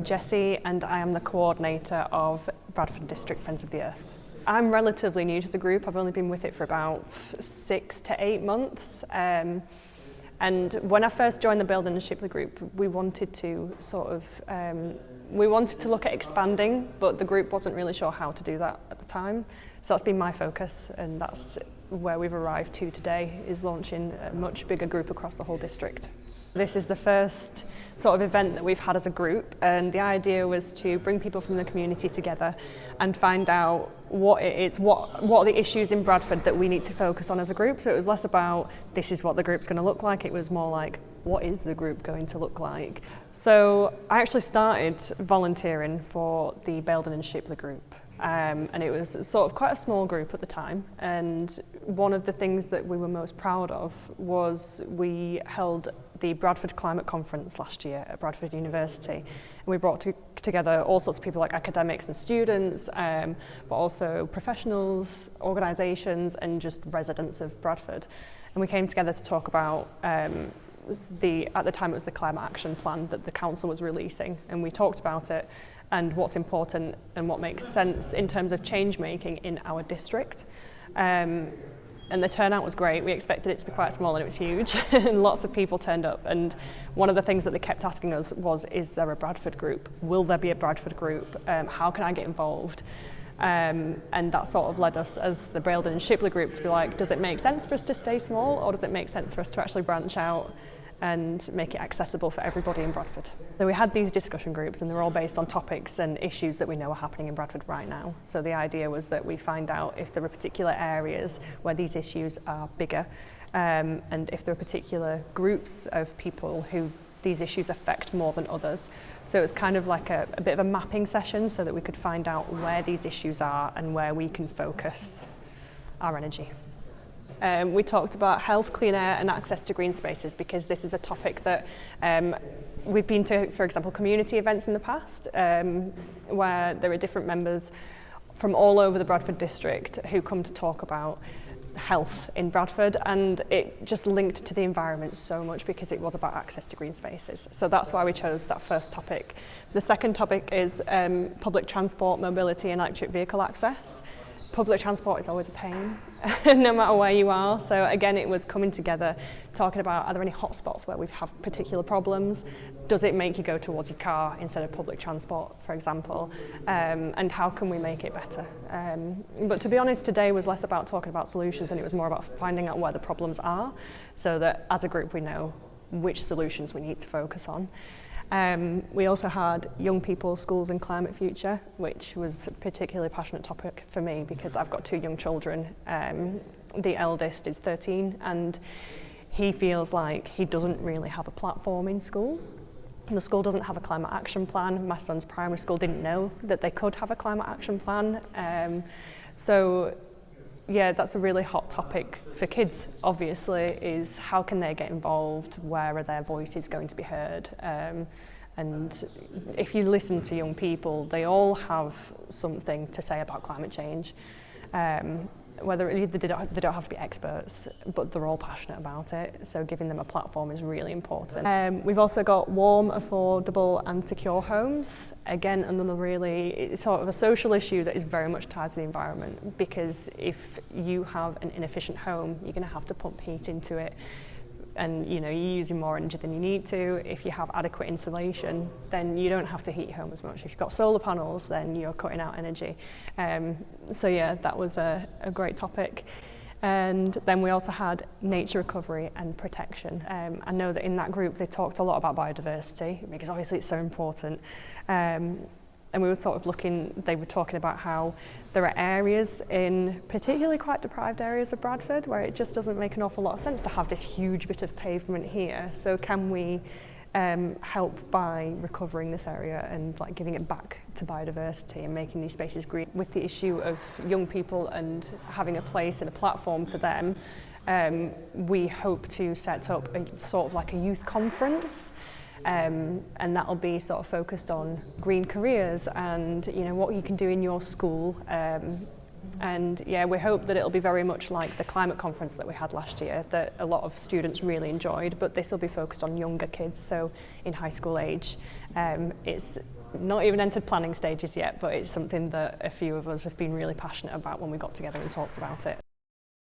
Jessie and I am the coordinator of Bradford District Friends of the Earth. I'm relatively new to the group. I've only been with it for about 6 to 8 months. And when I first joined the Building and Shipley group, we wanted to look at expanding, but the group wasn't really sure how to do that at the time. So that's been my focus, and that's where we've arrived to today, is launching a much bigger group across the whole district. This is the first sort of event that we've had as a group, and the idea was to bring people from the community together and find out what are the issues in Bradford that we need to focus on as a group. So it was less about this is what the group's going to look like, it was more like what is the group going to look like. So I actually started volunteering for the Building and Shipley group. And it was sort of quite a small group at the time, and one of the things that we were most proud of was we held the Bradford Climate Conference last year at Bradford University, and we brought together all sorts of people like academics and students, but also professionals, organisations and just residents of Bradford. And we came together to talk about at the time it was the Climate Action Plan that the council was releasing, and we talked about it and what's important and what makes sense in terms of change making in our district. And the turnout was great. We expected it to be quite small and it was huge and lots of people turned up, and one of the things that they kept asking us was, is there a Bradford group? Will there be a Bradford group? How can I get involved? And that sort of led us as the Bradford and Shipley group to be like, does it make sense for us to stay small, or does it make sense for us to actually branch out and make it accessible for everybody in Bradford? So we had these discussion groups, and they're all based on topics and issues that we know are happening in Bradford right now. So the idea was that we find out if there are particular areas where these issues are bigger, and if there are particular groups of people who these issues affect more than others. So it's kind of like a bit of a mapping session so that we could find out where these issues are and where we can focus our energy. We talked about health, clean air and access to green spaces, because this is a topic that we've been to, for example, community events in the past, where there are different members from all over the Bradford district who come to talk about health in Bradford, and it just linked to the environment so much because it was about access to green spaces. So that's why we chose that first topic. The second topic is public transport, mobility and electric vehicle access. Public transport is always a pain, no matter where you are. So again, it was coming together, talking about, are there any hotspots where we have particular problems? Does it make you go towards your car instead of public transport, for example? And how can we make it better? But to be honest, today was less about talking about solutions, and it was more about finding out where the problems are, so that as a group we know which solutions we need to focus on. We also had young people, schools and climate future, which was a particularly passionate topic for me because I've got 2 young children. The eldest is 13 and he feels like he doesn't really have a platform in school. The school doesn't have a climate action plan. My son's primary school didn't know that they could have a climate action plan. So yeah, that's a really hot topic for kids, obviously, is how can they get involved? Where are their voices going to be heard? And if you listen to young people, they all have something to say about climate change. Whether they don't have to be experts, but they're all passionate about it. So giving them a platform is really important. We've also got warm, affordable and secure homes. Again, another really sort of a social issue that is very much tied to the environment, because if you have an inefficient home, you're going to have to pump heat into it. And you're using more energy than you need to. If you have adequate insulation, then you don't have to heat your home as much. If you've got solar panels, then you're cutting out energy. So yeah, that was a great topic. And then we also had nature recovery and protection. I know that in that group they talked a lot about biodiversity, because obviously it's so important. And we were sort of they were talking about how there are areas in particularly quite deprived areas of Bradford where it just doesn't make an awful lot of sense to have this huge bit of pavement here. So can we help by recovering this area and like giving it back to biodiversity and making these spaces green? With the issue of young people and having a place and a platform for them, we hope to set up a sort of like a youth conference. And that'll be sort of focused on green careers and what you can do in your school, and yeah, we hope that it'll be very much like the climate conference that we had last year that a lot of students really enjoyed, but this will be focused on younger kids, so in high school age. It's not even entered planning stages yet, but it's something that a few of us have been really passionate about when we got together and talked about it.